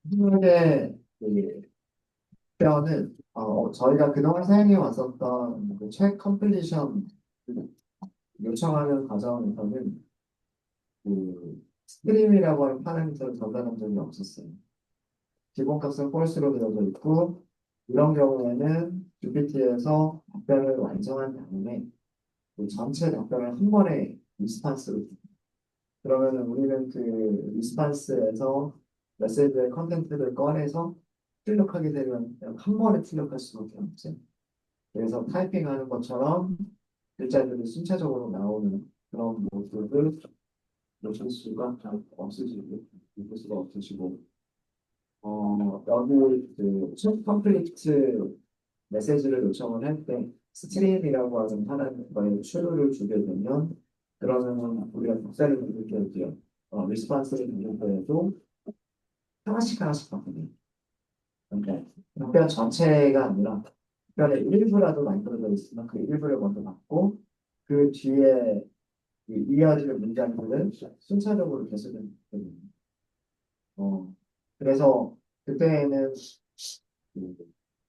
한국의 그 표현은 저희가 그동안 사용해 왔었던 그책 컴플리션 요청하는 과정에서는 스트림이라고 하는 파라미터를 전달한 적이 없었어요. 기본값은 펄스로 되어져 있고 이런 경우에는 GPT에서 답변을 완성한 다음에 그 전체 답변을 한 번에 리스판스로 줍니다. 그러면은 우리는 그 리스판스에서 메시지의 컨텐츠를 꺼내서 출력하게 되면 그냥 한 번에 출력할 수밖에 없죠. 그래서 타이핑하는 것처럼 글자들이 순차적으로 나오는 그런 모습을 놓칠 수가 없으시고, 볼 수가 없으시고, 여기 그 컴플리트 메시지를 요청을 할 때 스트림이라고 하는 하나의 슈루를 주게 되면 그러면 우리가 복사를 누를 때도요, 리스폰스를 누를 때에도 하나씩 하나씩 바꾸는. 그러니까 답변 전체가 아니라 답변의 일부라도 만들어져 있으면 그 일부를 먼저 받고 그 뒤에 그 이어지는 문장들은 순차적으로 계속되는 거거든요. 그래서 그때는 그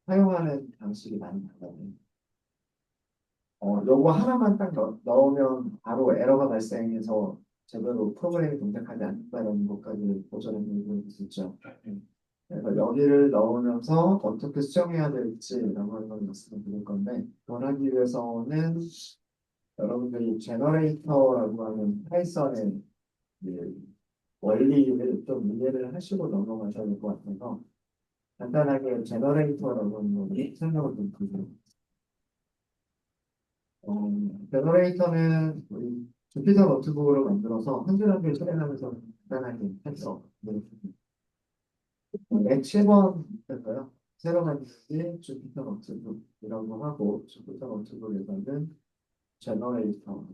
사용하는 방식이 많이 달라요. 요거 하나만 딱 넣으면 바로 에러가 발생해서 제대로 프로그램이 동작하지 않는다는 것까지 보전해 드리고 있었죠. 그래서 여기를 넣으면서 어떻게 수정해야 될지라고 하는 걸 말씀을 드릴 건데, 그걸 하기 위해서는 여러분들이 제너레이터라고 하는 파이썬의 그 원리를 좀 이해를 하시고 넘어가셔야 될 것 같아서 간단하게 제너레이터라고 하는 걸 설명을 좀 드리죠. 제너레이터는 우리 주피터 노트북으로 만들어서 한 줄 한 줄 실행하면서 간단하게 했어. 네. 맨 7번 할까요? 새로 만든 주피터 노트북이라고 하고 주피터 노트북에서는 제너레이터,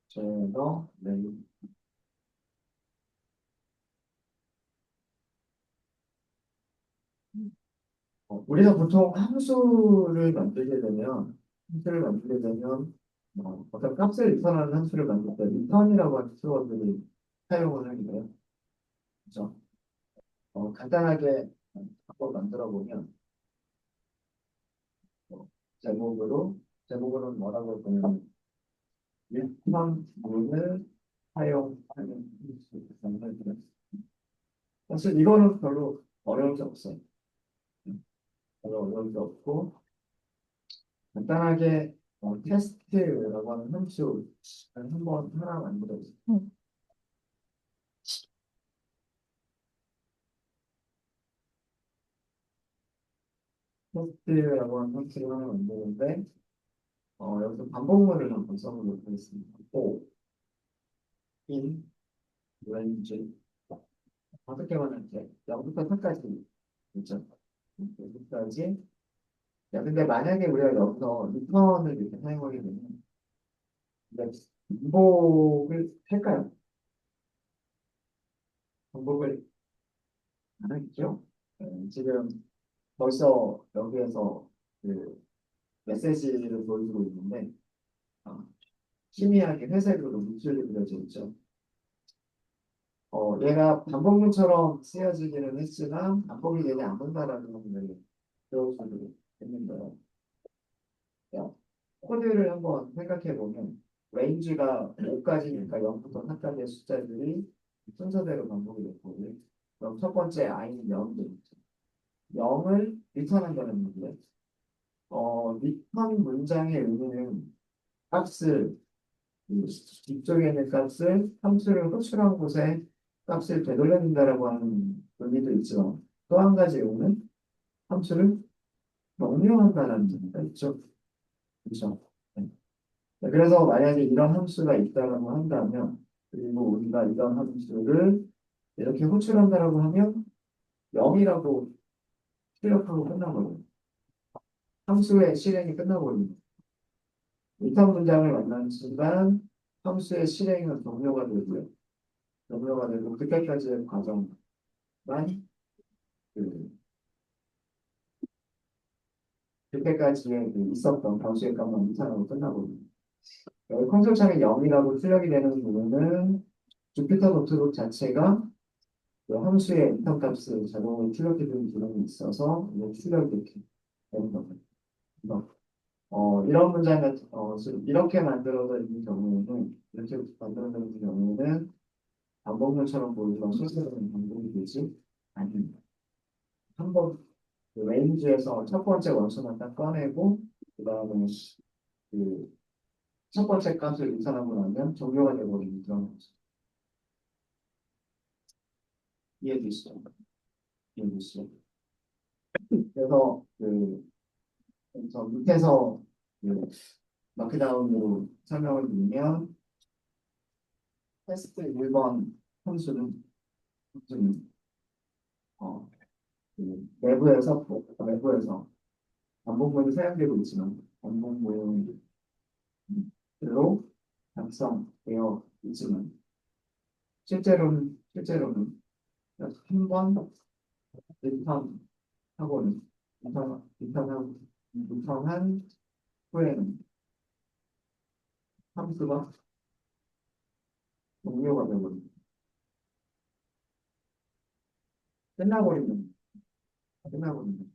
제너레이터. 우리가 보통 함수를 만들게 되면 어떤 값을 리턴하는 함수를 만들 때 리턴이라고 하는 키워드를 사용을 하게 돼요. 그렇죠? 간단하게 한번 만들어 보면 어, 제목으로 제목으로는 뭐라고 보면 리턴 문을 사용하는 함수. 사실 이거는 별로 어려운 게 없어요. 별로 어려운 게 없고 간단하게 테스트라고 하는 함수 한번 하나 만들어 보세요. 테스트라고 하는 함수를 하나 만드는데 여기서 반복문을 한번 써보도록 하겠습니다. O, in, range 다섯 개만 할게. 0부터 4까지 있죠. 여기까지. 야, 근데 만약에 우리가 여기서 리턴을 이렇게 사용하게 되면 근데 반복을 할까요? 반복을 안 하겠죠? 지금 벌써 여기에서 그 메시지를 보여주고 있는데 어, 희미하게 회색으로 물질이 그려져 있죠. 얘가 반복문처럼 쓰여지기는 했지만 반복이 되지 않는다라는 것을 배울 수도 있는데요. 야, 코드를 한번 생각해 보면 레인지가 5까지니까 0부터 4까지의 숫자들이 순서대로 반복이 됐거든요. 그럼 첫 번째 i는 0이 되겠죠. 0을 리턴한다는 얘기예요. 리턴 문장의 의미는 값을 뒤쪽에 있는 값을 함수를 호출한 곳에 값을 되돌려준다라고 하는 의미도 있지만 또 한 가지 의미는 함수를 명령한다는 의미가 있죠. 그렇죠? 네. 네, 그래서 만약에 이런 함수가 있다라고 한다면 그리고 우리가 이런 함수를 이렇게 호출한다라고 하면 0이라고 출력하고 끝나버려요. 함수의 실행이 끝나버립니다. 리턴 문장을 만나는 순간 함수의 실행은 종료가 되고요. 종료가 되고 그때까지의 과정만 그, 그때까지의 있었던 변수의 값만 이산하고 끝나버립니다. 여기 콘솔 창에 0이라고 출력이 되는 부분은 주피터 노트북 자체가 그 함수의 인터 값을 자동으로 출력해주는 기능이 있어서 이제 출력이 이렇게 되는 거죠. 그래서 이런 문장 같은 지금 이렇게 만들어져 있는 경우에는 이렇게 만들어져 있는 경우에는 반복문처럼 보이지만 실제로는 반복이 되지 않습니다. 한번 그 레인지에서 첫 번째 원수만 딱 꺼내고 그 다음에 그 첫 번째 값을 인산하고 나면 종료가 되어버리는 그런 거죠. 이해되시죠? 이해되시죠? 그래서 그래서 밑에서 그 마크다운으로 설명을 드리면 테스트 1번 함수는 좀 내부에서 반복문이 사용되고 있지만 반복문으로 작성되어 있지만 실제로는 한 번 리턴하고는 리턴한 후에는 함수가 종료가 되거든요. 끝나버리면 끝나버리면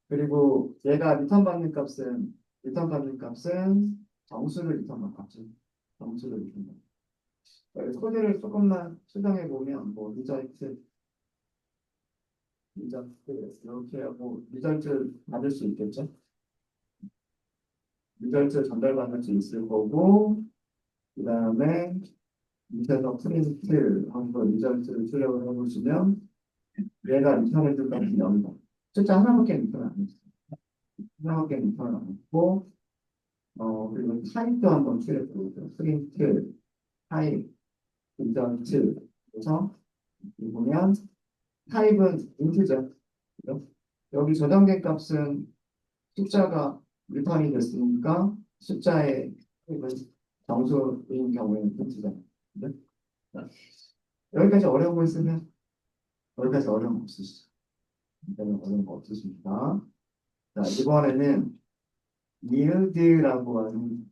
그리고 얘가 리턴 받는 값은 정수를 리턴받는 값죠. 정수를 리턴받는. 소개를 조금만 수정해 보면 뭐 리절트 이렇게 하고 리절트 받을 수 있겠죠. 리절트 전달받을 수 있을 거고 그 다음에 밑에서 프린트 한번 리절트를 출력을 해보시면 얘가 리턴을 줄 값이 0이다. 숫자 하나밖에 리턴 안 했어요. 하나밖에 리턴 안 했고 그리고 타입도 한번 출력해 보세요. 프린트 타입 리절트 그래서 보면 타입은 인트죠. 그죠? 여기 저장된 값은 숫자가 리턴이 됐으니까 숫자의 타입은 정수인 경우에는 인트잖아요. 그죠? 자, 여기까지 어려운 거 있으면 여기까지 어려운 거 없으시죠? 이제는 어려운 거 없으십니까? 자, 이번에는 yield라고 하는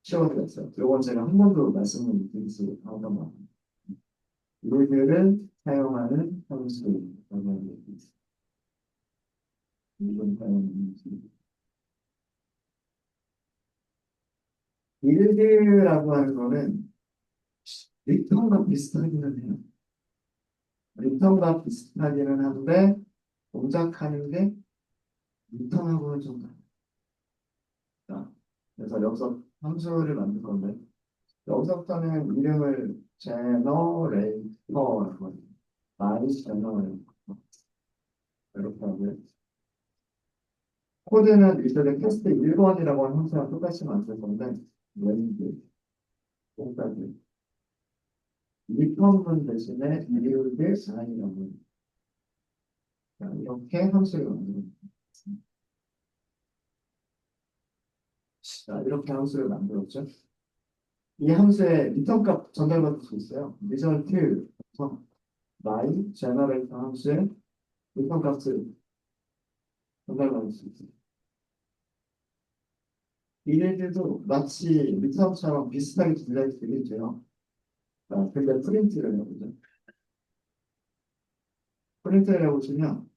키워드가 있어요. 이건 제가 한 번도 말씀을 드리지 않았던 것 같아요. yield를 사용하는 함수라고 하는 게 있어요. 이건 사용하는 함수. yield라고 하는 거는 리턴과 비슷하기는 해요. 리턴과 비슷하기는 한데 동작하는데 리턴하고는 좀 다르다. 그래서 여기서 함수를 만들 건데 여기서부터는 이름을 제너레이터라고 합니다. 마이 제너레이터 이렇게 하고요. 코드는 일단은 테스트 1번이라고 하는 함수랑 똑같이 만들 건데 왠지 똑같이 리턴문 대신에 이름을 자이라고 이렇게 함수를 만들어요. 자, 이렇게 함수를 만들었죠. 이 함수에 리턴 값 전달받을 수 있어요. 리절트 my generator 함수에 리턴 값을 전달받을 수 있어요. 이네들도 마치 리턴처럼 비슷하게 들리죠. 근데 프린트를 해보죠. 프린트를 해보시면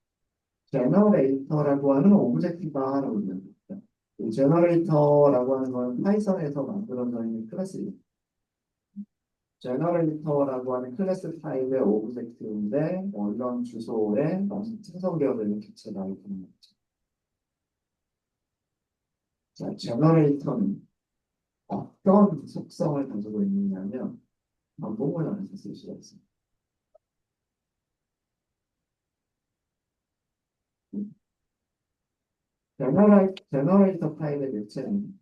제너레이터라고 하는 오브젝트가 하나 있는 거죠. 이 제너레이터라고 하는 건 파이썬에서 만들어져 있는 클래스예요. 제너레이터라고 하는 클래스 타입의 오브젝트인데 이런 주소에 생성되어 있는 객체가 있는 거죠. 자, 제너레이터는 어떤 속성을 가지고 있느냐면 반복을 안에서 쓸 수가 있습니다. 제너레이터 파일의 객체는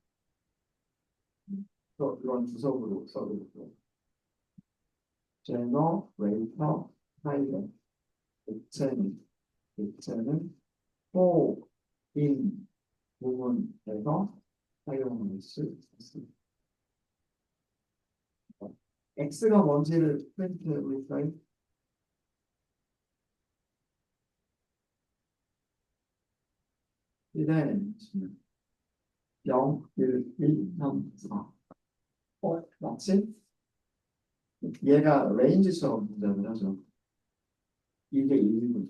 또 이런 주석으로 써두고 제너레이터 파일의 객체는 또인 부분에서 사용할 수 있습니다. x가 뭔지를 프린트해 볼까요? 이는 0, 1, 2, 3, 4 마치 얘가 레인지처럼 분석을 하죠. 이게 일부.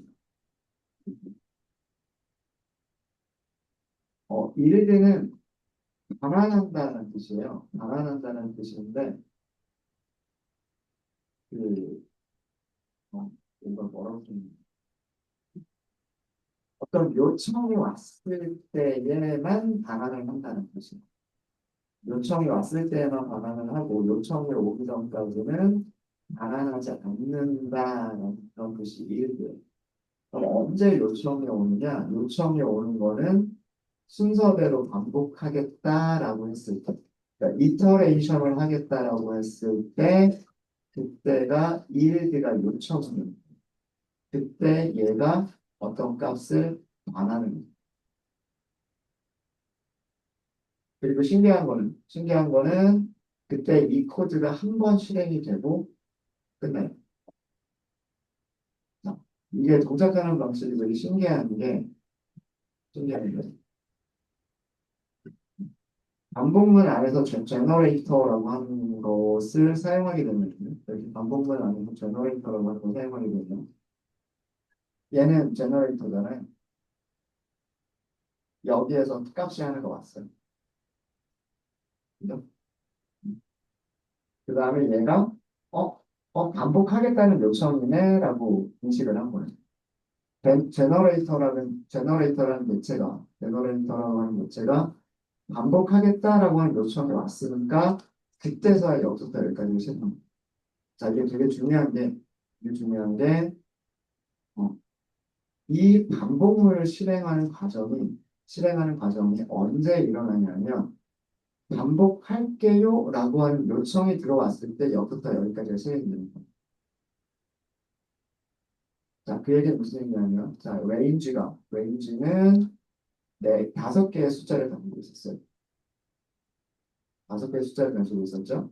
일일은 반환한다는 뜻이에요. 반환한다는 뜻인데, 그, 뭔가 뭐라고 좀, 어떤 요청이 왔을 때에만 반환을 한다는 뜻이에요. 요청이 왔을 때에만 반환을 하고, 요청이 오기 전까지는 반환하지 않는다는 그런 뜻이 일이에요. 그럼 언제 요청이 오느냐? 요청이 오는 거는 순서대로 반복하겠다라고 했을 때, 그러니까 이터레이션을 하겠다라고 했을 때, 그때가 yield가 요청입니다. 그때 얘가 어떤 값을 반하는 거예요. 그리고 신기한 거는 그때 이 코드가 한 번 실행이 되고 끝나요. 자, 이게 동작하는 방식이 되게 신기한 게 반복문 안에서 제너레이터라고 하는 것을 사용하게 되면 여기 반복문 안에서 제너레이터라고 하는 걸 사용하게 되면 얘는 제너레이터잖아요. 여기에서 값이 하나가 왔어요. 그죠? 그 다음에 얘가 어, 반복하겠다는 요청이네라고 인식을 한 거예요. 제너레이터라는 매체가 반복하겠다라고 하는 요청이 왔으니까 그때서야 여기서부터 여기까지 실행. 자, 이게 중요한 게 어, 이 반복문을 실행하는 과정이 언제 일어나냐면 반복할게요 라고 하는 요청이 들어왔을 때 여기부터 여기까지가 실행됩니다. 자, 그 얘기는 무슨 얘기냐면, 자, 레인지는 네, 5개의 숫자를 가지고 있었어요. 5개의 숫자를 가지고 있었죠.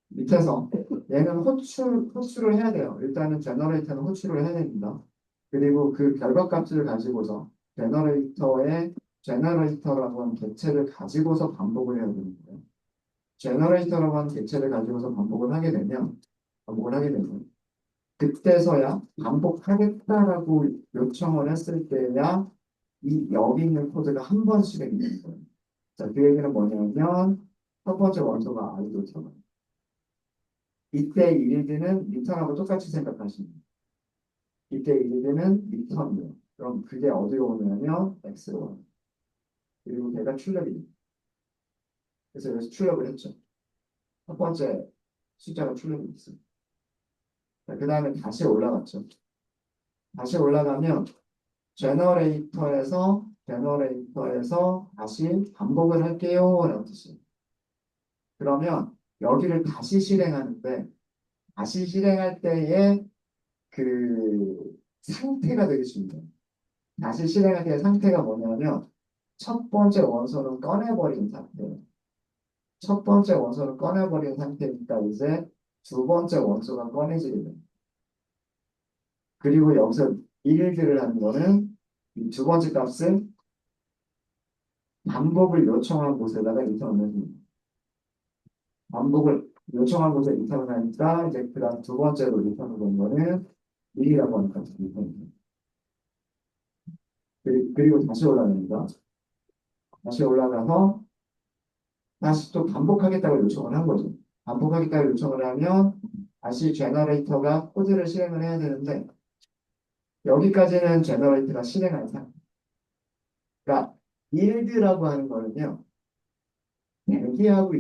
밑에서 얘는 호출을 해야 돼요. 일단은 제너레이터는 호출을 해야 됩니다. 그리고 그 결과값을 가지고서 제너레이터라고 하는 객체를 가지고서 반복을 해야 되는 거예요. 제너레이터라고 하는 객체를 가지고서 반복을 하게 되면 그때서야 반복하겠다라고 요청을 했을 때야 여기 있는 코드가 한 번 실행이 되는 거예요. 자, 그 얘기는 뭐냐면 첫 번째 원소가 아이돌처럼 이때 일일드는 리턴하고 똑같이 생각하시면 이때 일일드는 리턴이에요. 그럼 그게 어디로 오냐면 x로 와요. 그리고 걔가 출력이 그래서 여기서 출력을 했죠. 첫 번째 숫자가 출력이 있어요. 그 다음에 다시 올라갔죠. 다시 올라가면 제너레이터에서 다시 반복을 할게요 라는 뜻이에요. 그러면 여기를 다시 실행할 때의 그 상태가 되게 중요해요. 다시 실행할 때의 상태가 뭐냐면 첫 번째 원소는 꺼내버린 상태예요. 첫 번째 원소를 꺼내버린 상태니까 이제 두 번째 원소가 꺼내지게 돼요. 그리고 여기서 일들을 하는 거는 이 두 번째 값은 반복을 요청한 곳에다가 리턴을 해줍니다. 반복을 요청한 곳에 리턴을 하니까 이제 그 다음 두 번째로 리턴을 본 거는 1이라고 하는 값을 리턴입니다. 그리고 다시 올라갑니다. 다시 올라가서 다시 또 반복하겠다고 요청을 한 거죠. 반복하겠다고 요청을 하면 다시 제너레이터가 코드를 실행을 해야 되는데 여기까지는 제너레이터가 실행한 상태. 그러니까 일드라고 하는 거는요. 대기하고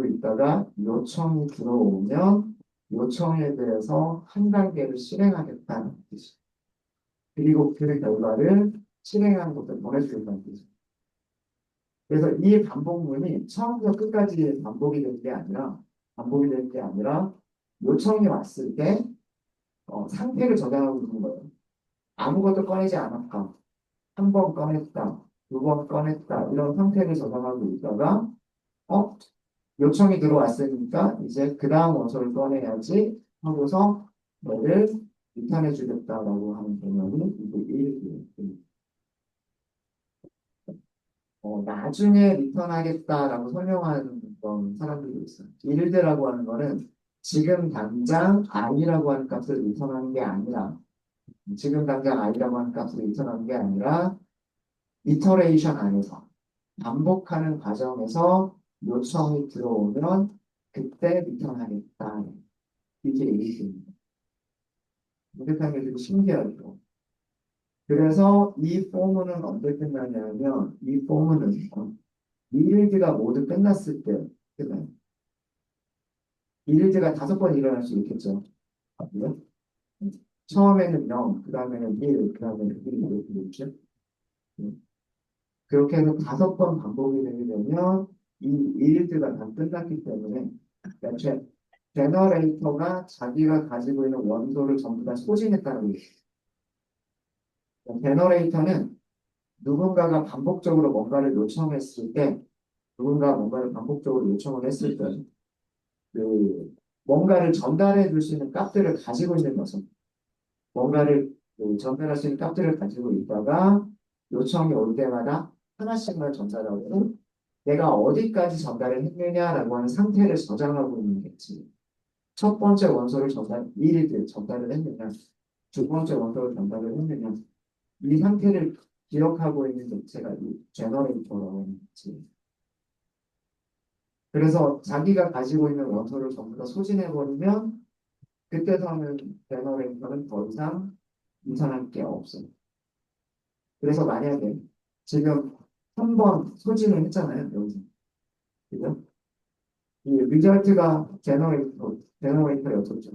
있다가 요청이 들어오면 요청에 대해서 한 단계를 실행하겠다는 뜻이죠. 그리고 그 결과를 실행하는 것을 보내주겠다는 뜻이죠. 그래서 이 반복문이 처음부터 끝까지 반복이 되는 게 아니라 요청이 왔을 때 상태를 저장하고 있는 거예요. 아무것도 꺼내지 않았다. 한 번 꺼냈다. 두 번 꺼냈다. 이런 상태를 저장하고 있다가 어? 요청이 들어왔으니까 이제 그 다음 원소를 꺼내야지 하고서 너를 리턴해 주겠다라고 하는 개념이 이게 1이에요. 나중에 리턴하겠다라고 설명하는 그런 사람들도 있어요. 일드라고 하는 거는 지금 당장 i라고 하는 값을 리턴하는 게 아니라 지금 당장 i라고 하는 값을 리턴하는 게 아니라 이터레이션 안에서 반복하는 과정에서 요청이 들어오면 그때 리턴하겠다. 이게 일입니다. 이렇게 게 되게 신기하죠. 그래서 이 포문은 언제 끝나냐면 이 포문은 일일드가 모두 끝났을 때 끝나요. 일일드가 5번 일어날 수 있겠죠. 그죠? 처음에는 0, 그 다음에는 1, 그 다음에는 1 이렇게 되죠. 그렇게 해서 5번 반복이 되게 되면 이 일일드가 다 끝났기 때문에 제너레이터가 자기가 가지고 있는 원소를 전부 다 소진했다는 거예요. 제너레이터는 누군가가 반복적으로 뭔가를 요청했을 때, 누군가 뭔가를 반복적으로 요청을 했을 때, 뭔가를 전달해 줄 수 있는 값들을 가지고 있는 거죠. 뭔가를 전달할 수 있는 값들을 가지고 있다가 요청이 올 때마다 하나씩만 전달하고 내가 어디까지 전달을 했느냐라고 하는 상태를 저장하고 있는 거지. 첫 번째 원소를 미리 전달을 했느냐, 두 번째 원소를 전달을 했느냐, 이 상태를 기억하고 있는 객체가 이 제너레이터라고 하는 거지. 그래서 자기가 가지고 있는 원소를 전부 다 소진해버리면 그때서는 제너레이터는 더 이상 유산할 게 없어요. 그래서 만약에 지금 한 번 소진을 했잖아요. 여기서. 그죠? 이 리절트가 제너레이터였었죠.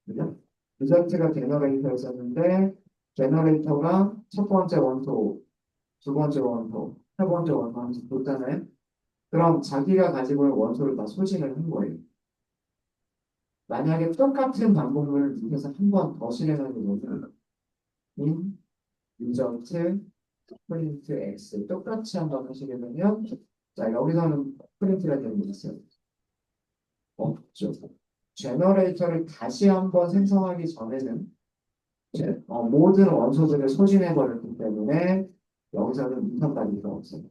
그죠? 리절트가 제너레이터였었는데 제너레이터가 첫 번째 원소, 두 번째 원소, 세 번째 원소 하면서 뒀잖아요. 그럼 자기가 가지고 있는 원소를 다 소진을 한 거예요. 만약에 똑같은 방법을 이용해서 한 번 더 실행하는 거는 인, 리절트, 프린트 X 똑같이 한번 하시게 되면 자 여기서는 프린트가 되는 게 있어요. 없죠. 제너레이터를 다시 한번 생성하기 전에는 모든 원소들을 소진해 버렸기 때문에 여기서는 인턴까지가 없어요.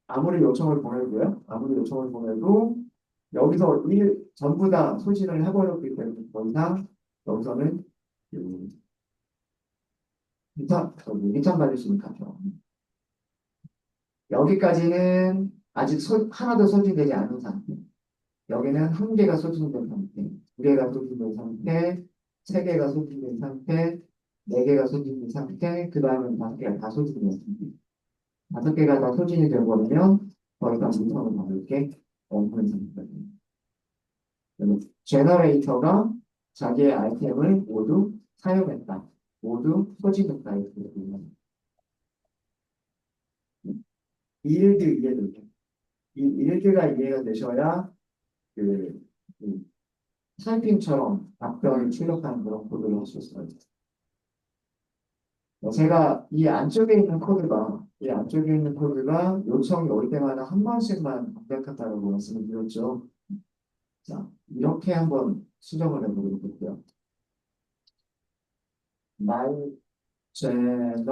아무리 요청을 보내고요. 아무리 요청을 보내도 여기서 전부 다 소진을 해버렸기 때문에 더 이상 여기서는 리턴 받을 수 있는 가죠. 여기까지는 아직 하나도 소진되지 않은 상태. 여기는 한 개가 소진된 상태, 두 개가 소진된 상태, 세 개가 소진된 상태, 네 개가 소진된 상태, 그 다음은 5개가 다 소진된 상태. 5개가 다 소진이 되어버리면 더 이상 리턴을 받을 게 없는 상태거든요. 제너레이터가 자기의 아이템을 모두 사용했다. 모두 소진했다. 이렇게 됩니다. 이 일들 이해되죠? 이 일들가 이해가 되셔야 그 타이핑처럼 답변을 출력하는 그런 코드를 할 수 있어요. 제가 이 안쪽에 있는 코드가 요청이 올 때마다 한 번씩만 반복한다고 말씀을 드렸죠. 자, 이렇게 한번 수정을 해보도록 할게요. my generator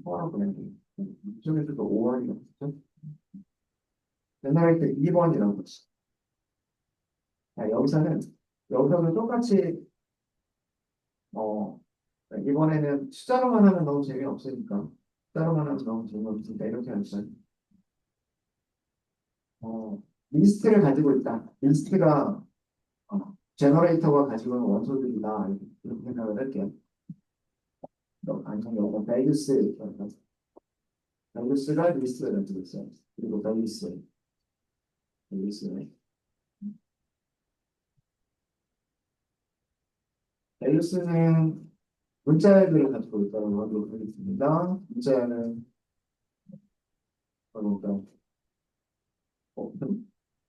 뭐라고 해야 돼? 이쪽에서도 5원이라고 했죠? generator 2번이라고 했죠. 자, 여기서는 똑같이 어, 이번에는 숫자로만 하면 너무 재미없으니까 숫자로만 하면 너무 재미없으니까 이렇게 하죠. 어, 리스트를 가지고 있다. 리스트가 제너레이터가 가지고 있는 원소들이다. 이렇게 생각을 할게요. 아니면 이거 밸류스 밸류스가 리스트를 가지고 있어요. 그리고 밸류스는 문자열들을 가지고 있다고 하도록 하겠습니다. 문자열은 그러니까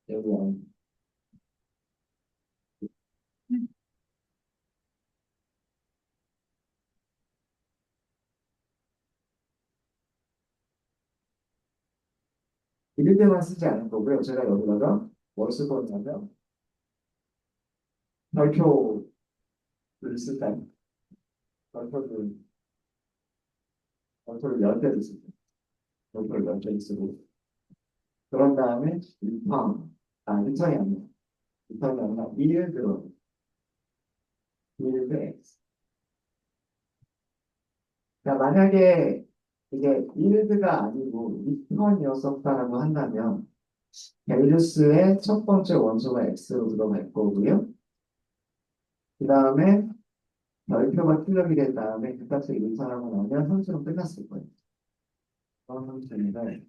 여기 이럴 때만 쓰지 않을 거고요. 제가 여기다가 뭘 쓸 거냐면 발표를 쓸까요? 발표를 발표를 열 때를 쓸게요. 별표를 몇 개 쓰고 그런 다음에 리턴이 아니야. 리턴이 아니라 yield X. 그러니까 만약에 이게 yield가 아니고 리턴이었었다라고 한다면 밸류스의 첫 번째 원소가 x로 들어갈 거고요. 그 다음에 별표가 출력이 된 다음에 그 값을 인산하고 나면 함수는 끝났을 거예요. 그런 함수인데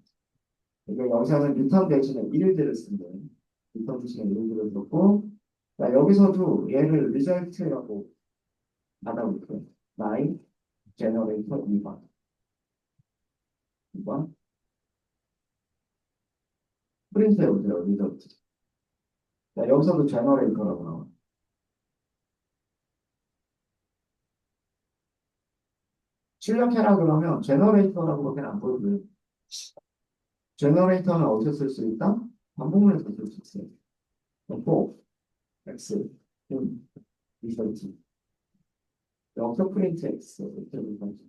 이게 여기서는 리턴 대신에 yield를 쓴 거예요. 리턴 대신에 yield를 썼고 자, 여기서도 얘를 result라고 받아볼게요. my generator 2번 프린트 해보세요. result. 자, 여기서도 generator라고 나와요. 출력해라 그러면 제너레이터라고밖에 안 보여줘요. 제너레이터는 어디서 쓸 수 있다? 반복문에서 쓸 수 있어요. for x 리설트 여기서 프린트 x 이렇게 리설트.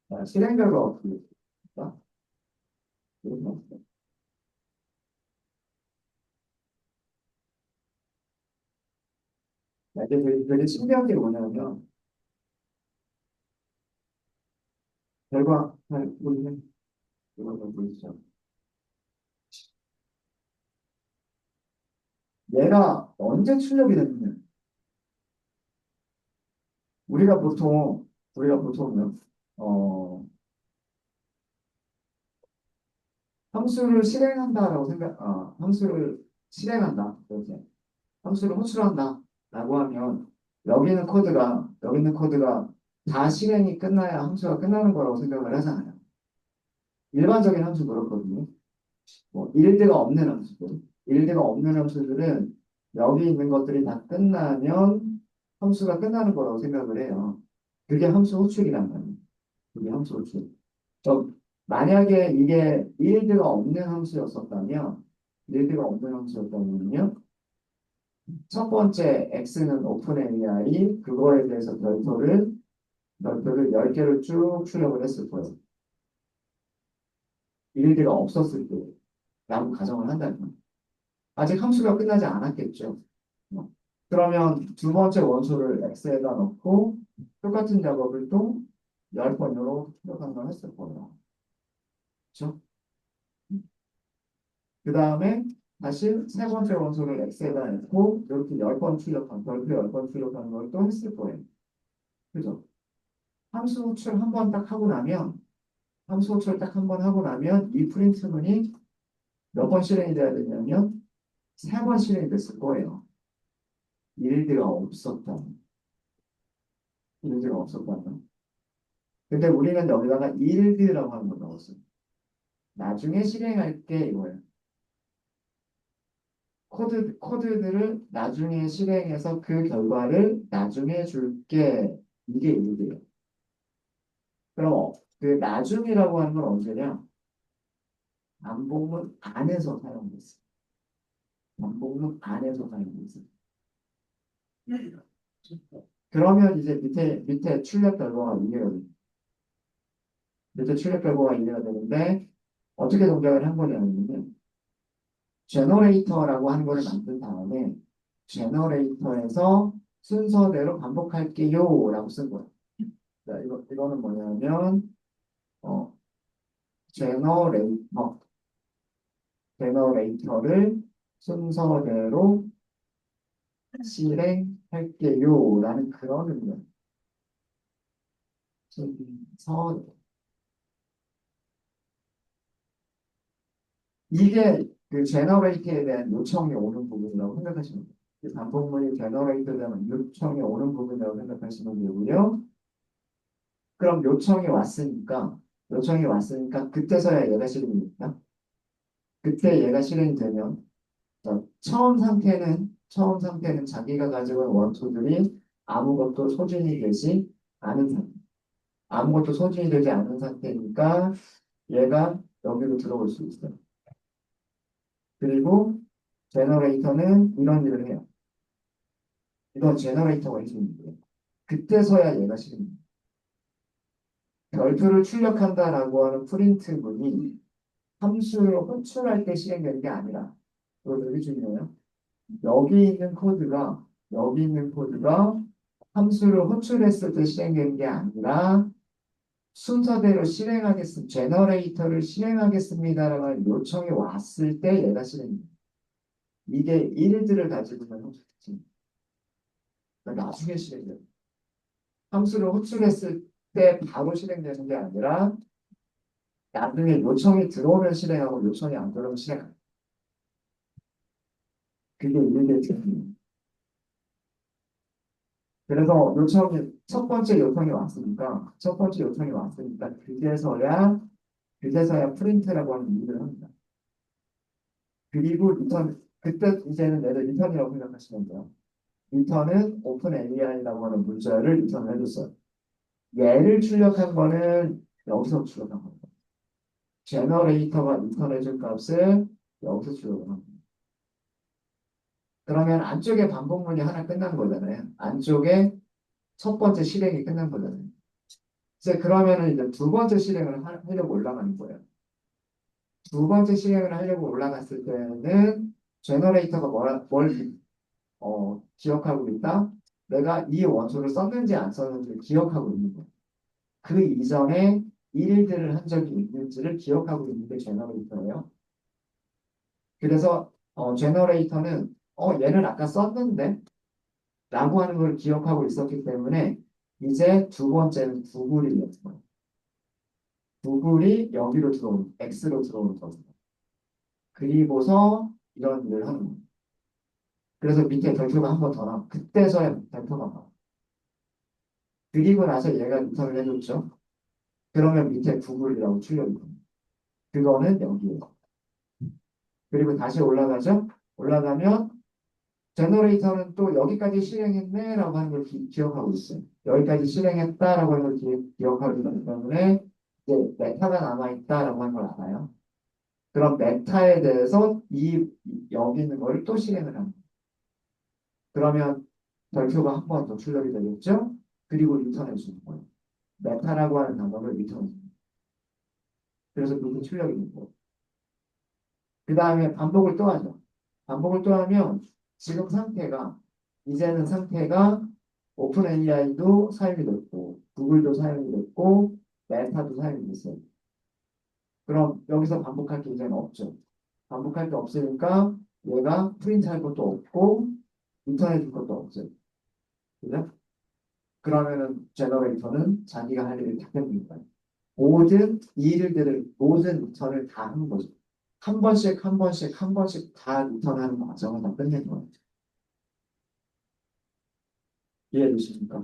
자, 실행 결과 어떻게 될까? 이렇게 나왔어요. 자, 이제 되게 신기한 게 뭐냐면 결과 잘 보이는 이거 보이시죠? 얘가 언제 출력이 됐느냐? 우리가 보통은 함수를 실행한다라고 함수를 실행한다. 이렇게. 함수를 호출한다라고 하면 여기 있는 코드가 다 실행이 끝나야 함수가 끝나는 거라고 생각을 하잖아요. 일반적인 함수 그렇거든요. 뭐 일드가 없는 함수들은 여기 있는 것들이 다 끝나면 함수가 끝나는 거라고 생각을 해요. 그게 함수 호출이란 말이에요. 그게 함수 호출. 저 만약에 이게 일드가 없는 함수였다면요. 첫 번째 x는 오픈 AR이 그거에 대해서 별표를 10개를 쭉 출력을 했을 거예요. 일일이가 없었을 때 라고 가정을 한다면 아직 함수가 끝나지 않았겠죠. 어. 그러면 두 번째 원소를 x에다 넣고 똑같은 작업을 또 10번으로 출력한 걸 했을 거예요. 그렇죠? 그 다음에 다시 세 번째 원소를 x에다 넣고 이렇게 10번 출력한 별표 10번 출력하는 걸 또 했을 거예요. 그죠? 함수 호출 한 번 딱 하고 나면 함수 호출 딱 한 번 하고 나면 이 프린트문이 몇 번 실행이 돼야 되냐면 세 번 실행이 됐을 거예요. 일드가 없었다. 일드가 없었다면. 근데 우리는 여기다가 일드라고 하는 걸 넣었어요. 나중에 실행할게 이거예요. 코드들을 나중에 실행해서 그 결과를 나중에 줄게. 이게 일드예요. 그럼 그 나중이라고 하는 건 언제냐? 반복문 안에서 사용됐어요. 반복문 안에서 사용됐어요. 그러면 이제 밑에 출력 결과가 이해가 돼요. 밑에 출력 결과가 이해가 되는데 어떻게 동작을 한 거냐면 제너레이터라고 하는 거를 만든 다음에 제너레이터에서 순서대로 반복할게요 라고 쓴 거예요. 자, 이거는 뭐냐면 어, 제너레이터 제너레이터를 순서대로 실행할게요 라는 그런 의미예요. 순서 이게 그 제너레이터에 대한 요청이 오는 부분이라고 생각하시면 돼요. 그 반복문이 제너레이터에 대한 요청이 오는 부분이라고 생각하시면 되고요. 그럼 요청이 왔으니까 그때서야 얘가 실행입니까? 그때 얘가 실행이 되면 처음 상태는 자기가 가지고 있는 원소들이 아무것도 소진이 되지 않은 상태. 아무것도 소진이 되지 않은 상태니까 얘가 여기로 들어올 수 있어요. 그리고 제너레이터는 이런 일을 해요. 이건 제너레이터가 해주는 거예요. 그때서야 얘가 실행입니다. 별표를 출력한다라고 하는 프린트문이 함수를 호출할 때 실행되는 게 아니라, 이거 되게 중요해요. 여기 있는 코드가 함수를 호출했을 때 실행되는 게 아니라 순서대로 제너레이터를 실행하겠습니다라는 요청이 왔을 때 얘가 실행돼요. 이게 일들을 가지고 있는 함수지. 그러니까 나중에 실행돼요. 함수를 호출했을 때 바로 실행되는 게 아니라 나중에 요청이 들어오면 실행하고 요청이 안 들어오면 실행하고. 그게 일개지. 그래서 첫 번째 요청이 왔으니까 그제서야 프린트라고 하는 일을 합니다. 그리고 그때 이제는 얘를 리턴이라고 생각하시면 돼요. 리턴은 오픈 AI라고 하는 문자를 리턴을 해줬어요. 얘를 출력한 거는 여기서 출력한 겁니다. 제너레이터가 리턴해준 값을 여기서 출력을 합니다. 그러면 안쪽에 반복문이 하나 끝난 거잖아요. 안쪽에 첫 번째 실행이 끝난 거잖아요. 이제 그러면은 이제 두 번째 실행을 하려고 올라가는 거예요. 두 번째 실행을 하려고 올라갔을 때는 제너레이터가 기억하고 있다. 내가 이 원소를 썼는지 안 썼는지 기억하고 있는 거예요. 그 이전에 일들을 한 적이 있는지를 기억하고 있는 게 제너레이터예요. 그래서 제너레이터는 얘는 아까 썼는데 라고 하는 걸 기억하고 있었기 때문에 이제 두 번째는 구글이 됐어요. 구글이 여기로 들어오는 X로 들어오는 거죠. 그리고서 이런 일을 하는 거예요. 그래서 밑에 별표가 한 번 더 나와. 그때서야 별표가 나와. 그리고 나서 얘가 리턴을 해줬죠. 그러면 밑에 구글이라고 출력이 됩니다. 그거는 여기에요. 그리고 다시 올라가죠. 올라가면 제너레이터는 또 여기까지 실행했네 라고 하는 걸 기억하고 있어요. 여기까지 실행했다라고 하는 걸 기억하고 있기 때문에 이제 메타가 남아있다라고 하는 걸 알아요. 그럼 메타에 대해서 여기 있는 걸 또 실행을 합니다. 그러면 별표가 한 번 더 출력이 되겠죠? 그리고 리턴해 주는 거예요. 메타라고 하는 단어를 리턴해 줍니다. 그래서 그게 출력이 되는 거예요. 그 다음에 반복을 또 하죠. 반복을 또 하면 지금 이제는 상태가 오픈 AI도 사용이 됐고, 구글도 사용이 됐고, 메타도 사용이 됐어요. 그럼 여기서 반복할 게 이제는 없죠. 반복할 게 없으니까 얘가 프린트할 것도 없고, 리턴해 줄 것도 없어요. 그죠? 그러면은 제너레이터는 자기가 할 일을 다 끝냅니다. 모든 리턴을 다 하는 거죠. 한 번씩 한 번씩 한 번씩 다 리턴하는 과정을 다 끝낸 거예요. 이해되십니까?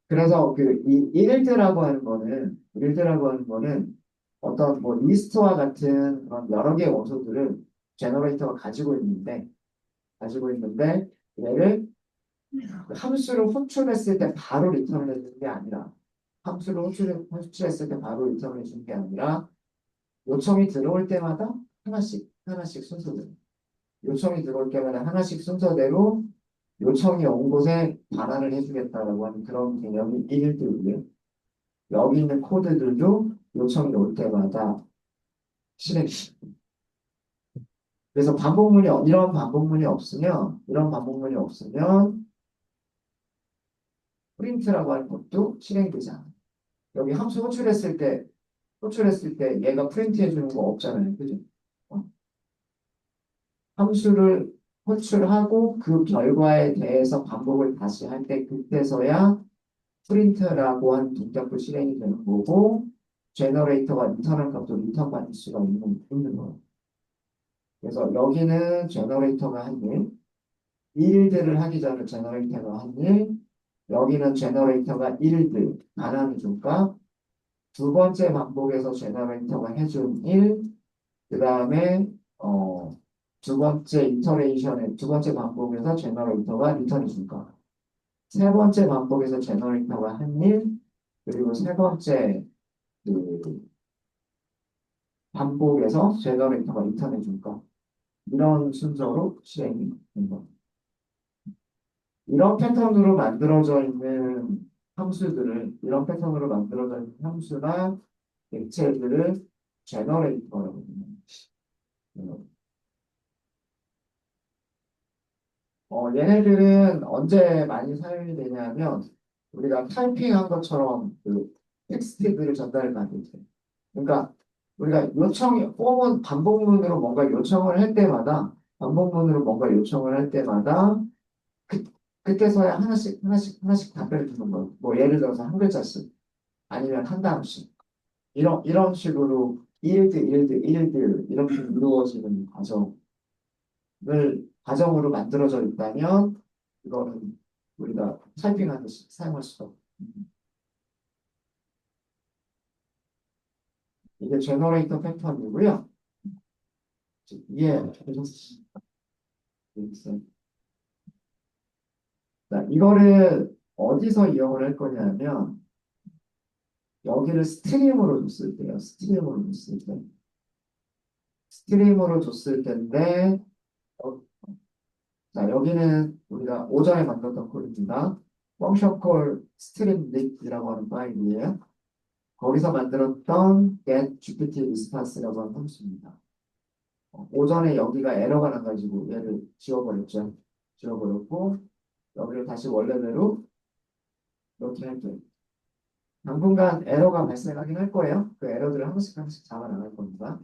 그래서 이 일들라고 하는 거는 어떤 뭐 리스트와 같은 그런 여러 개의 원소들을 제너레이터가 가지고 있는데 얘를 함수를 호출했을 때 바로 리턴을 해주는 게 아니라 호출했을 때 바로 리턴을 해주는 게 아니라 요청이 들어올 때마다 하나씩 순서대로 요청이 들어올 때마다 하나씩 순서대로 요청이 온 곳에 반환을 해주겠다라고 하는 그런 개념이 1일들이고요. 여기 있는 코드들도 요청이 올 때마다 실행됩니다. 그래서 이런 반복문이 없으면 프린트라고 하는 것도 실행되지 않아요. 여기 함수 호출했을 때 얘가 프린트 해주는 거 없잖아요. 그죠? 어? 함수를 호출하고 그 결과에 대해서 반복을 다시 할 때 그때서야 프린트라고 하는 동작도 실행이 되는 거고 제너레이터가 리턴한 값도 리턴 받을 수가 있는 거예요. 그래서 여기는 제너레이터가 한 일, 일들을 하기 전에 제너레이터가 한 일, 여기는 제너레이터가 일들, 반환 줄까? 두 번째 반복에서 제너레이터가 해준 일, 그 다음에 두 번째 반복에서 제너레이터가 리턴해 줄까? 세 번째 반복에서 제너레이터가 한 일, 그리고 세 번째 그 반복에서 제너레이터가 리턴해 줄까? 이런 순서로 실행이 됩니다. 이런 패턴으로 만들어져 있는 함수들을 이런 패턴으로 만들어진 함수나 객체들을 제너레이터라고 합니다. 얘네들은 언제 많이 사용이 되냐면 우리가 타이핑한 것처럼 그 텍스트들을 전달을 받을 때. 그러니까 우리가 요청이 폼은 반복문으로 뭔가 요청을 할 때마다 반복문으로 뭔가 요청을 할 때마다 그, 그때서야 하나씩 하나씩 하나씩 답변을 주는 거예요. 뭐 예를 들어서 한 글자씩 아니면 한 단어씩 이런 식으로 일드 이렇게 이루어지는 과정으로 만들어져 있다면 이거는 우리가 타이핑하듯이 사용할 수가 없고 이게 제너레이터 패턴이고요. 이해되셨어요? 자, 이거를 어디서 이용을 할 거냐면 여기를 스트림으로 줬을 때요. 스트림으로 줬을 텐데 어, 자, 여기는 우리가 오전에 만들었던 콜입니다. 펑션 콜 스트림 립이라고 하는 파일이에요. 거기서 만들었던 get GPT response라고 하는 함수입니다. 오전에 여기가 에러가 나가지고 얘를 지워버렸죠. 지워버렸고 여기를 다시 원래대로 이렇게 할게요. 당분간 에러가 발생하긴 할 거예요. 그 에러들을 한 번씩 한 번씩 잡아 나갈 겁니다.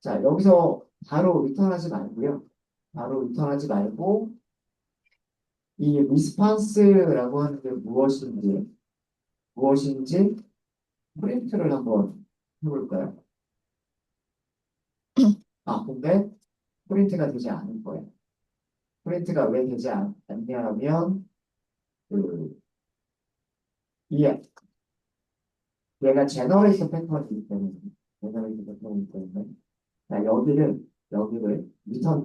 자, 여기서 바로 리턴하지 말고요. 바로 리턴하지 말고 이 리스판스라고 하는 게 무엇인지 프린트를 한번 해볼까요? 근데 프린트가 되지 않을 거예요. 프린트가 왜 되지 않냐면 그 이 얘가 제너레이션 패턴이기 때문에 자, 여기를 리턴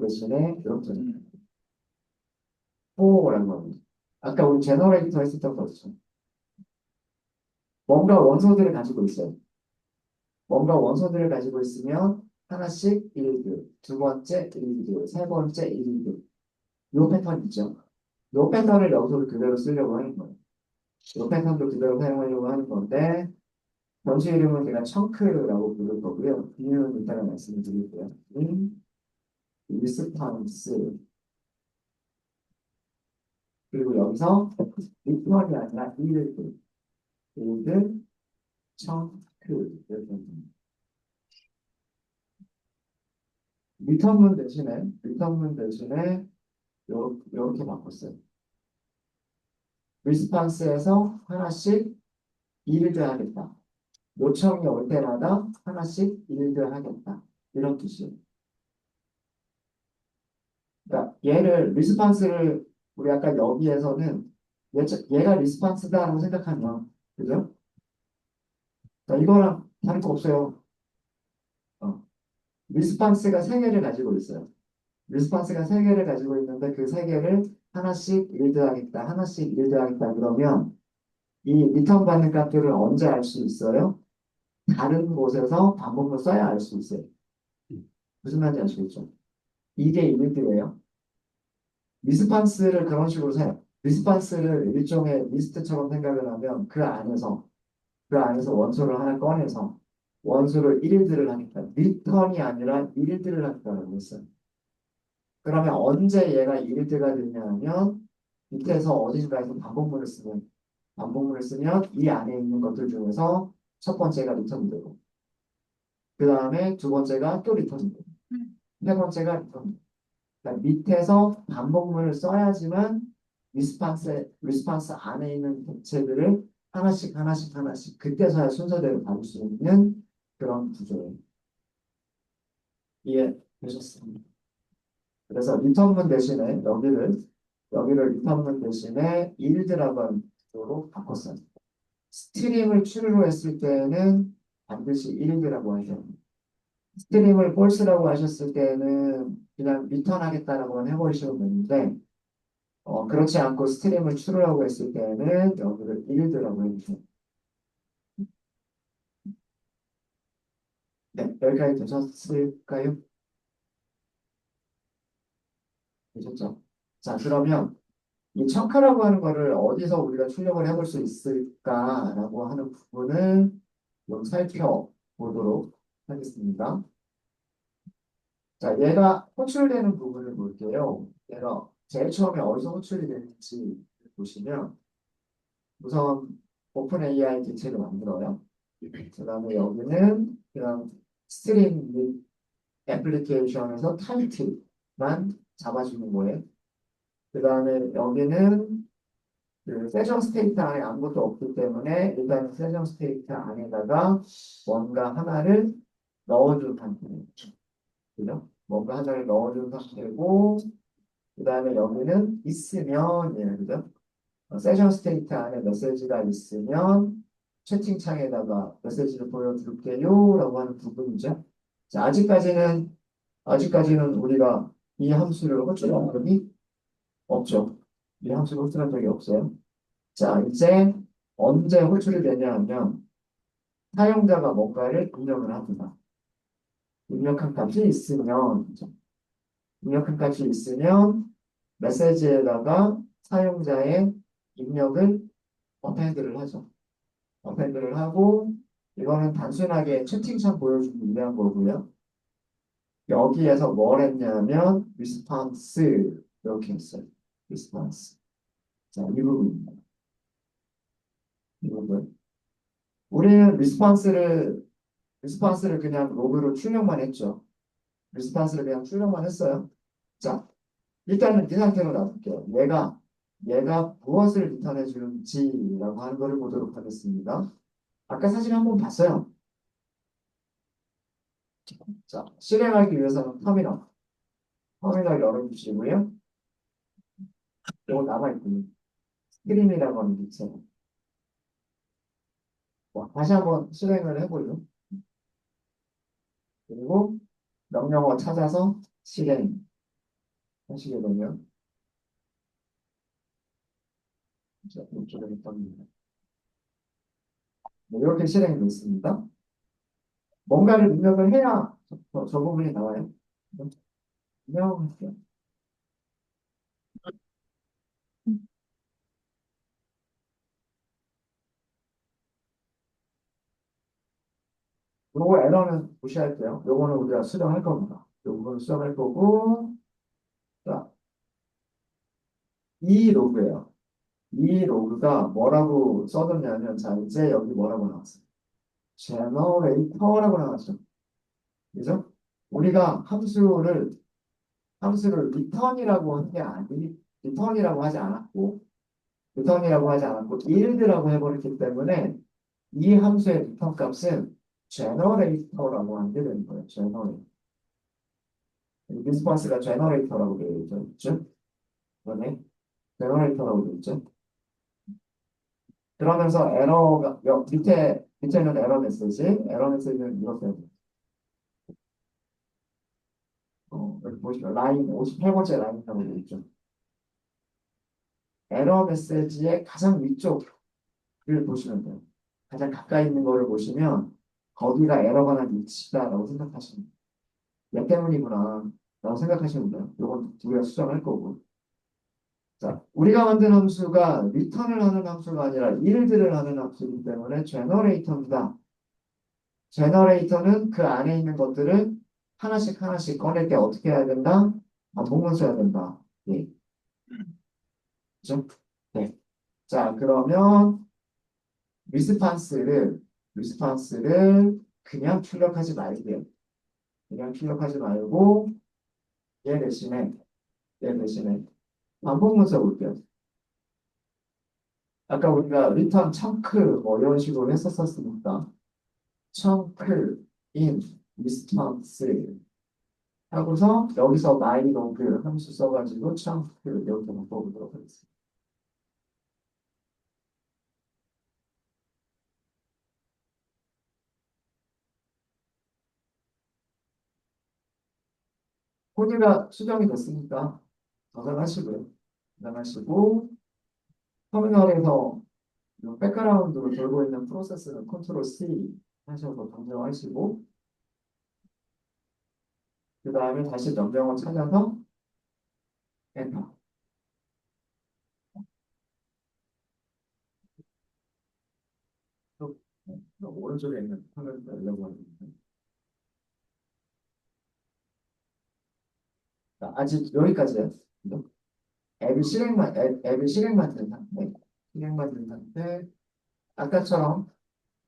대신에 이렇게 포라고 합니다. 아까 우리 제너레이터 했었던 거죠. 뭔가 원소들을 가지고 있어요. 뭔가 원소들을 가지고 있으면 하나씩 1급, 두 번째 1급, 세 번째 1급. 요 패턴 있죠. 요 패턴을 여기서 그대로 쓰려고 하는 거예요. 요 패턴도 그대로 사용하려고 하는 건데 전시 이름은 제가 청크라고 부를 거고요. 이유는 이따가 말씀을 드릴게요. 리스판스 그리고 여기서 리턴이 아니라 1급, 1급, 청크 이렇게 합니다. 리턴문 대신에 요렇게 바꿨어요. 리스판스에서 하나씩 일드 하겠다. 요청이 올 때마다 하나씩 일드 하겠다. 이런 뜻이에요. 그러니까 얘를 리스판스를 우리 아까 여기에서는 얘가 리스판스다라고 생각하면 그죠? 그러니까 이거랑 다를 거 없어요. 어. 리스판스가 세 개를 가지고 있어요. 리스판스가 세 개를 가지고 있는데 그 세 개를 하나씩 일드하겠다. 하나씩 일드하겠다. 그러면 이 리턴 받는 값들을 언제 알 수 있어요? 다른 곳에서 반복을 써야 알 수 있어요. 무슨 말인지 아시겠죠? 이게 일들이에요. 리스판스를 그런 식으로 사요. 리스판스를 일종의 리스트처럼 생각을 하면 그 안에서 원소를 하나 꺼내서 원소를 일들을 하니까 리턴이 아니라 일들을 하니까라고 했어요. 그러면 언제 얘가 일드가 되냐면 밑에서 어딘가에서 반복문을 쓰면 이 안에 있는 것들 중에서 첫 번째가 리턴이 되고 그 다음에 두 번째가 또 리턴이 되고 세 번째가 리턴이 되고 그러니까 밑에서 반복문을 써야지만 리스판스 안에 있는 객체들을 하나씩 그때서야 순서대로 받을 수 있는 그런 구조예요. 이해되셨습니다. 그래서 리턴문 대신에 여기를 리턴문 대신에 일드라고 하는 구조로 바꿨어요. 스트림을 추리로 했을 때는 반드시 일드라고 하셔야 합니다. 스트림을 폴스라고 하셨을 때는 그냥 리턴하겠다라고 해버리시면 되는데 그렇지 않고 스트림을 추르라고 했을 때는 여기를 일드라고 해주세요. 네, 여기까지 되셨을까요? 되셨죠? 자, 그러면 이 청카라고 하는 거를 어디서 우리가 출력을 해볼 수 있을까라고 하는 부분을 좀 살펴보도록 하겠습니다. 자, 얘가 호출되는 부분을 볼게요. 얘가 제일 처음에 어디서 호출이 되는지 보시면 우선 오픈 AI 기체를 만들어요. 그 다음에 여기는 그냥 스트림 및 애플리케이션에서 타이틀만 잡아주는 거예요. 그 다음에 여기는 그 세션 스테이트 안에 아무것도 없기 때문에 일단 세션 스테이트 안에다가 뭔가 하나를 넣어준 상태예요. 그죠? 뭔가 하나를 넣어준 상태고 그 다음에 여기는 있으면 예, 그죠? 세션 스테이트 안에 메시지가 있으면 채팅창에다가 메시지를 보여줄게요 라고 하는 부분이죠. 자, 아직까지는 우리가 이 함수를 호출한 적이 없죠. 이 함수를 호출한 적이 없어요. 자, 이제 언제 호출이 되냐 하면 사용자가 뭔가를 입력을 합니다. 입력한 값이 있으면, 그죠? 입력한 값이 있으면 메시지에다가 사용자의 입력을 어펜드를 하죠. 어펜드를 하고 이거는 단순하게 채팅창 보여주기 위한 거고요. 여기에서 뭘 했냐면 리스폰스 이렇게 했어요. 리스폰스. 자, 이 부분입니다. 이 부분. 우리는 리스폰스를 그냥 로그로 출력만 했죠. 리스폰스를 그냥 출력만 했어요. 자, 일단은 이 상태로 놔둘게요. 얘가 무엇을 리턴해 주는지라고 하는 것을 보도록 하겠습니다. 아까 사진 한번 봤어요. 자, 실행하기 위해서는 터미널 열어주시고요. 이거 남아있군요. 스크린이라고 하는 게 있어요. 다시 한번 실행을 해보죠. 그리고 명령어 찾아서 실행하시게 되면 이쪽에 떠니다. 네, 이렇게 실행이 됐습니다. 뭔가를 입력을 해야 저 부분이 나와요. 입력할게요. 요거 에러는 무시할게요. 요거는 우리가 수정할 겁니다. 요거는 수정할 거고, 자, 이 로그예요. 이 로그가 뭐라고 써뒀냐면, 자, 이제 여기 뭐라고 나왔어요? 제너레이터라고 나왔죠. 그죠? 우리가 함수를 리턴이라고 하지 않았고, yield라고 해버렸기 때문에 이 함수의 리턴 값은 제너레이터라고 하게 되는 거예요. 제너레이터. 리스폰스가 제너레이터라고 되어 있죠. 그러네. 제너레이터라고 되어 있죠. 그러면서 에러가 밑에는 에러 메시지는 이렇게 여기 보시면 라인 58번째 라인이라고 되어 있죠. 에러 메시지의 가장 위쪽을 보시면 돼요. 가장 가까이 있는 거를 보시면 거기가 에러가 난 위치다라고 생각하시면 돼요. 얘 때문이구나 라고 생각하시면 돼요. 이건 우리가 수정할 거고. 자, 우리가 만든 함수가 리턴을 하는 함수가 아니라 yield를 하는 함수이기 때문에 제너레이터입니다. 제너레이터는 그 안에 있는 것들을 하나씩 하나씩 꺼낼 때 어떻게 해야 된다? 반복만 써야 된다. 예. 그죠? 네. 자, 그러면 리스판스를 그냥 출력하지 말게요. 그냥 출력하지 말고 얘 대신에 반복문 써볼게요. 아까 우리가 return chunk 뭐 이런 식으로 했었으니까 chunk in response 하고서 여기서 mylog 함수 써가지고 chunk 이렇게 바꿔보도록 하겠습니다. 코드가 수정이 됐으니까 저장하시고 터미널에서 백그라운드로 돌고 있는 프로세스는 컨트롤 C 하셔서 정정하시고 그 다음에 다시 명령어 찾아서 엔터. 또, 오른쪽에 있는 화면을 열려고 하는데. 자, 아직 여기까지예요. 앱을 실행만 된 상태. 실행만 된 상태. 아까처럼,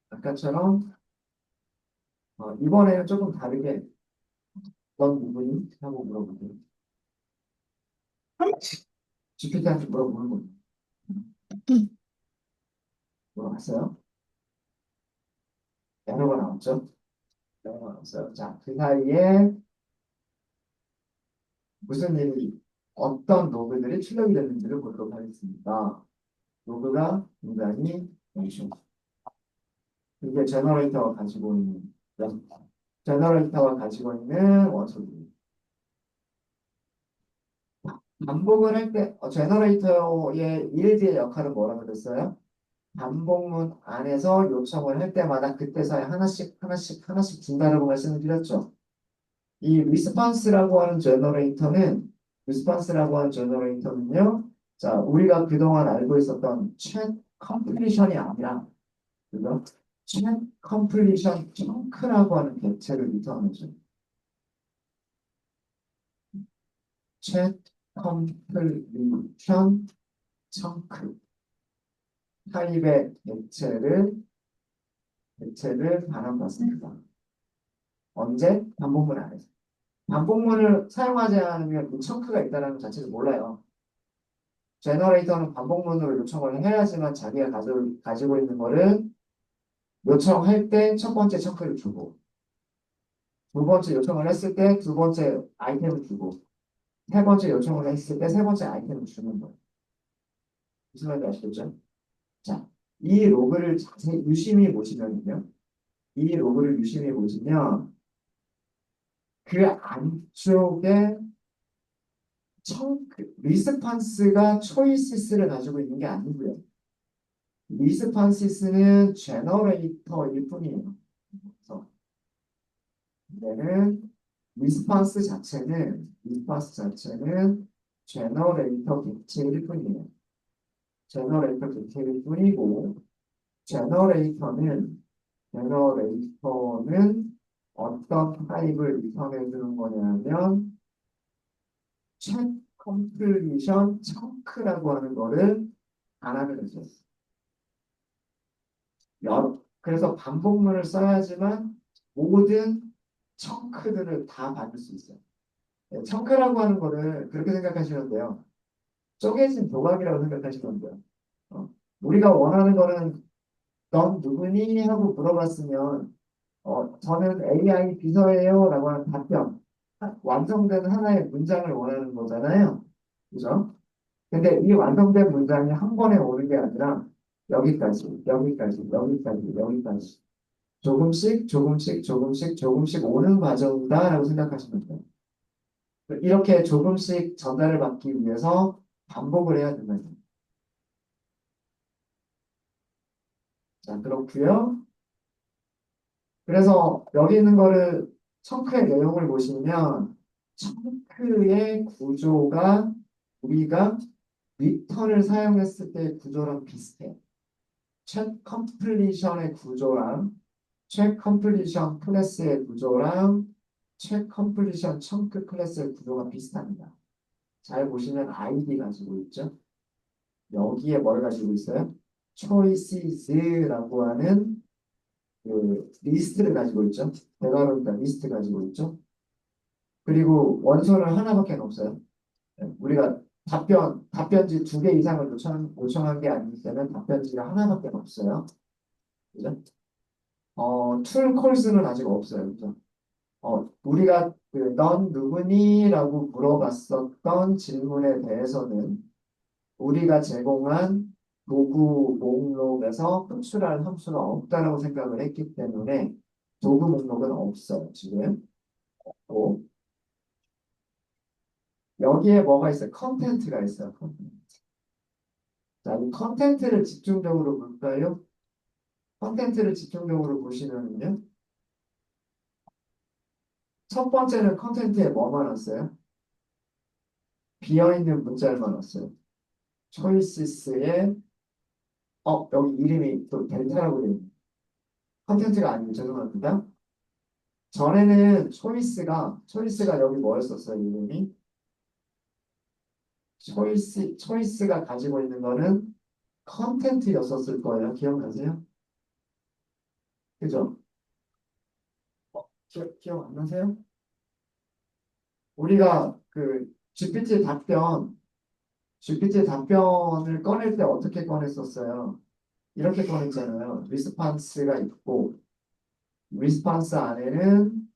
아까처럼, 이번에는 조금 다르게 어떤 부분이 하고 물어보세요. GPT한테 물어보는 거 물어봤어요? 에러가 나왔죠? 에러가 나왔어요. 자, 그 사이에 무슨 일이, 어떤 로그들이 출력이 됐는지를 보도록 하겠습니다. 로그가 굉장히 많죠. 이게 제너레이터가 가지고 있는, 제너레이터가 가지고 있는 원소입니다. 반복을 할 때, 제너레이터의 일지의 역할은 뭐라고 그랬어요? 반복문 안에서 요청을 할 때마다 그때서야 하나씩 중단을 쓰는 필요했죠. 이 리스판스라고 하는 제너레이터는요, 자, 우리가 그동안 알고 있었던 챗 컴플리션이 아니라, 그죠? 챗 컴플리션 청크라고 하는 객체를 리턴하죠. 챗 컴플리션 청크 타입의 객체를 반환받습니다. 언제? 반복문 안에서. 반복문을 사용하지 않으면 그 청크가 있다는 자체를 몰라요. 제너레이터는 반복문으로 요청을 해야지만 자기가 가지고 있는 거를 요청할 때 첫 번째 청크를 주고, 두 번째 요청을 했을 때 두 번째 아이템을 주고, 세 번째 요청을 했을 때 세 번째 아이템을 주는 거예요. 무슨 말인지 아시겠죠? 자, 이 로그를 자세히 유심히 보시면요. 이 로그를 유심히 보시면 그 안쪽에 리스판스가 초이시스를 가지고 있는 게 아니고요. 리스판시스는 제너레이터일 뿐이에요. 그래서 얘는 리스판스 자체는 제너레이터 객체일 뿐이에요. 제너레이터 객체일 뿐이고 제너레이터는 어떤 타입을 리턴해 주는 거냐면 챗 컴플리션 청크라고 하는 거를 반환을 해줘요. 그래서 반복문을 써야지만 모든 청크들을 다 받을 수 있어요. 네, 청크라고 하는 거를 그렇게 생각하시면 돼요. 쪼개진 조각이라고 생각하시면 돼요. 어, 우리가 원하는 거는 넌 누구니? 하고 물어봤으면 저는 AI 비서예요 라고 하는 답변, 완성된 하나의 문장을 원하는 거잖아요. 그죠? 근데 이 완성된 문장이 한 번에 오는 게 아니라 여기까지 조금씩 오는 과정이다라고 생각하시면 돼요. 이렇게 조금씩 전달을 받기 위해서 반복을 해야 된다는 거예요. 자, 그렇고요. 그래서 여기 있는 거를 청크의 내용을 보시면 청크의 구조가 우리가 리턴을 사용했을 때 구조랑 비슷해요. 책 컴플리션의 구조랑 책 컴플리션 클래스의 구조랑 책 컴플리션 청크 클래스의 구조가 비슷합니다. 잘 보시면 아이디 가지고 있죠. 여기에 뭘 가지고 있어요? choices라고 하는 그 리스트를 가지고 있죠. 대괄호니까 리스트 가지고 있죠. 그리고 원소는 하나밖에 없어요. 우리가 답변지 두 개 이상을 요청한 게 아니기 때문에 답변지가 하나밖에 없어요. 그죠? 툴 콜스는 아직 없어요. 그죠? 우리가 넌 누구니? 라고 물어봤었던 질문에 대해서는 우리가 제공한 도구 목록에서 호출할 함수가 없다라고 생각을 했기 때문에 도구 목록은 없어요. 지금. 또 여기에 뭐가 있어요? 컨텐트가 있어요. 컨텐트. 자, 이 컨텐트를 집중적으로 볼까요? 컨텐트를 집중적으로 보시면은요. 첫 번째는 컨텐트에 뭐만 왔어요? 비어있는 문자를만 왔어요. 초이시스에 여기 이름이 또 델타라고 되어 있는 컨텐츠가 아니고 죄송합니다. 전에는 초이스가 여기 뭐였었어요? 이름이 초이스가 가지고 있는 거는 컨텐츠였었을 거예요. 기억나세요? 그죠? 기억 안 나세요? 우리가 그 GPT 답변을 꺼낼 때 어떻게 꺼냈었어요? 이렇게 꺼냈잖아요. 리스판스가 있고 리스판스 안에는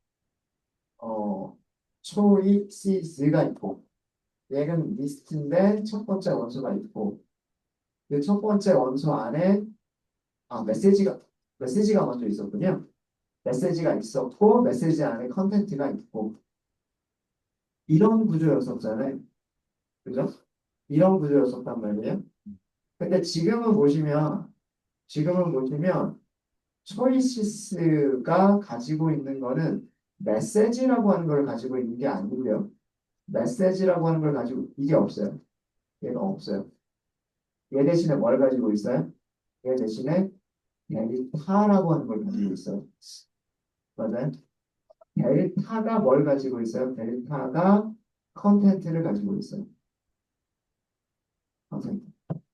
초이시스가 있고 얘는 리스트인데 첫 번째 원소가 있고 그 첫 번째 원소 안에 메시지가 먼저 있었군요. 메시지가 있었고 메시지 안에 컨텐츠가 있고 이런 구조였었잖아요. 그죠? 이런 구조였었단 말이에요. 근데 지금은 보시면 초이시스가 가지고 있는 거는 메시지라고 하는 걸 가지고 있는 게 아니고요. 메시지라고 하는 걸 가지고 이게 없어요. 얘가 없어요. 얘 대신에 뭘 가지고 있어요? 얘 대신에 델타라고 하는 걸 가지고 있어요. 맞아요? 델타가 뭘 가지고 있어요? 델타가 컨텐츠를 가지고 있어요. 컨텐츠.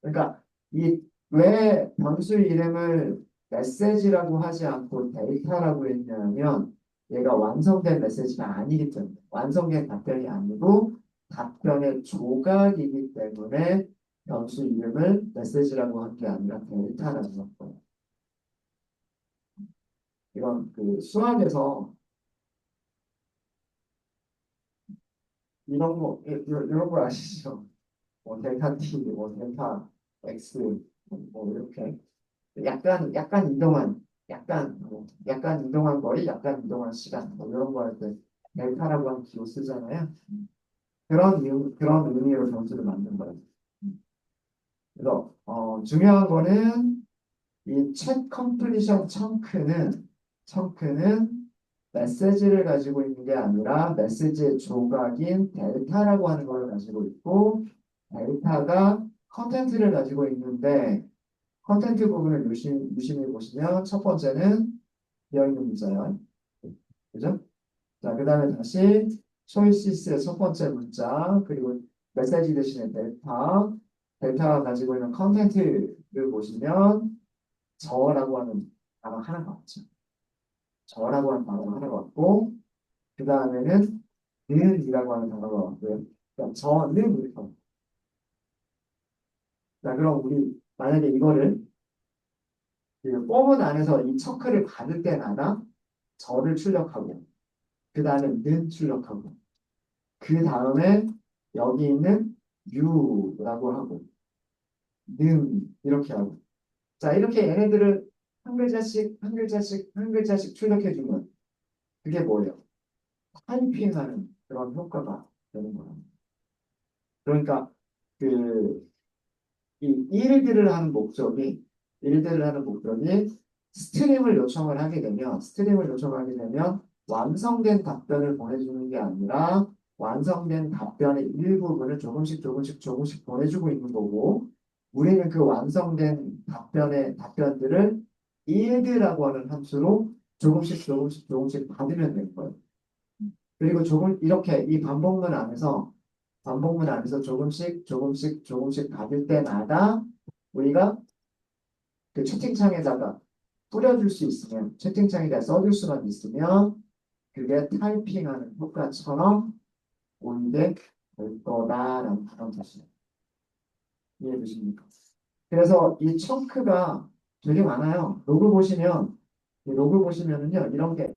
그러니까 이 왜 변수 이름을 메시지라고 하지 않고 데이터라고 했냐면 얘가 완성된 메시지가 아니기 때문에 완성된 답변이 아니고 답변의 조각이기 때문에 변수 이름을 메시지라고 한 게 아니라 데이터라고 한 거예요. 이건 그 수학에서 이런 거 아시죠? 뭐 델타 T, 뭐 델타 X, 뭐 이렇게 약간 이동한 거리, 약간 이동한 시간, 뭐 이런 거 할 때 델타라고 하는 기호 쓰잖아요. 그런 의미로 변수를 만든 거예요. 그래서 중요한 거는 이 챗 컴플리션 청크는 메시지를 가지고 있는 게 아니라 메시지의 조각인 델타라고 하는 걸 가지고 있고 델타가 컨텐츠를 가지고 있는데 컨텐츠 부분을 유심히 보시면 첫 번째는 비어있는 문자예요. 그죠? 자, 그 다음에 다시 초이시스의 첫 번째 문자 그리고 메시지 대신에 델타가 가지고 있는 컨텐츠를 보시면 저라고 하는 단어 하나가 없죠. 저라고 하는 단어가 하나가 없고 그 다음에는 는이라고 하는 단어가 없고요. 그러니까 저는 이렇게. 자, 그럼 우리 만약에 이거를 그 форм은 안에서 이 처크를 받을 때마다 저를 출력하고 그 다음에 는 출력하고 그 다음에 여기 있는 유라고 하고 는 이렇게 하고 자 이렇게 얘네들을 한 글자씩 출력해주면 그게 뭐예요? 타이핑하는 그런 효과가 되는 거예요. 그러니까 그 이 일들을 하는 목적이 스트림을 요청하게 되면 완성된 답변을 보내주는 게 아니라 완성된 답변의 일부분을 조금씩 보내주고 있는 거고 우리는 그 완성된 답변들을 일드라고 하는 함수로 조금씩 받으면 되는 거예요. 그리고 이렇게 이 반복문 안에서 조금씩 받을 때마다 우리가 그 채팅창에다가 뿌려줄 수 있으면 채팅창에다 써줄 수만 있으면 그게 타이핑하는 효과처럼 오게 될 거다라는 그런 뜻이에요. 이해해 주십니까? 그래서 이 청크가 되게 많아요. 이 로그 보시면은요 이런 게